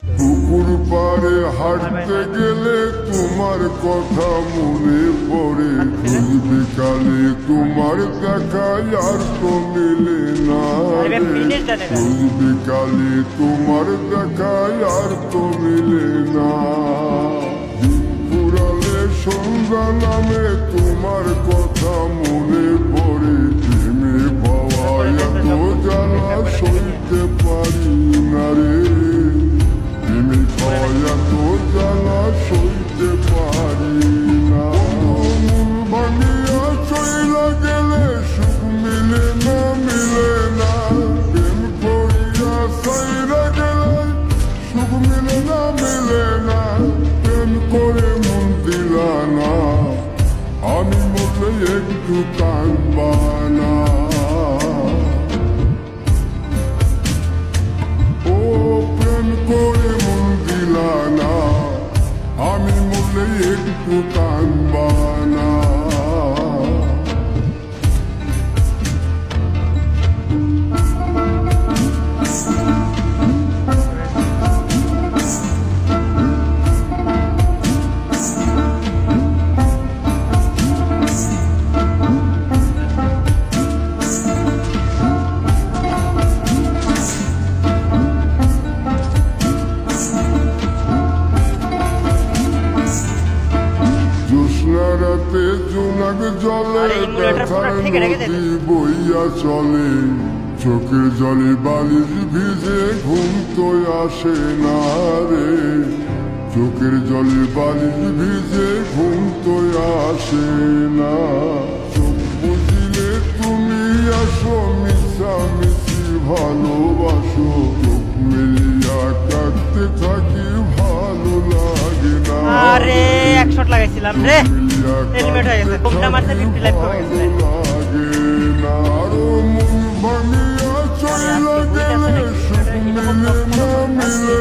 পুকুর পাড়ে হাঁটতে গেলে তোমার কথা মনে পড়ে, রোজ বিকালে তোমার দেখা আর তো মিলে না রে। রোজ বিকালে তোমার দেখা আর তো মিলে না। দিন ফুরালে সন্ধ্যা নামে তোমার কথা মনে পড়ে, প্রেমে পাওয়া এত জ্বালা সইতে পারি না রে। প্রেমে পাওয়া এত জ্বালা সইতে পারি না। মন ভাঙিয়া চইলা গেলে সুখ মিলে না, মিলে না। প্রেম করিয়া সাইরা গেলে সুখ মিলে না, মিলে না। প্রেম করে মন দিলা না, আমি মরলে একটু কাঁদবা না। ও প্রেম করে মন দিলা না, আমি মরলে একটু কাঁদবা না। জ্যোৎস্না রাতে জোনাক জলে ব্যথার নদী বইয়া চলে, চোখের জলে বালিশ ভিজে ঘুম তো আসে না রে। চোখের জলে বালিশ ভিজে ঘুম তো আসে না। চোখ বুঝিলে তুমি আসো, মিশামিশি ভালোবাসো। চোখ মেলিয়া কাঁদতে থাকি, ভালো লাগে না। আরে এক শট লাগাইছিলাম রে, এলিমেন্ট হয়ে গেছে। কোনটা মারতে 50 লাইফ হয়ে গেছে। লাগে না। আরো মন ভাঙিয়া চইলা গেলে সুখ মিলে না, মিলে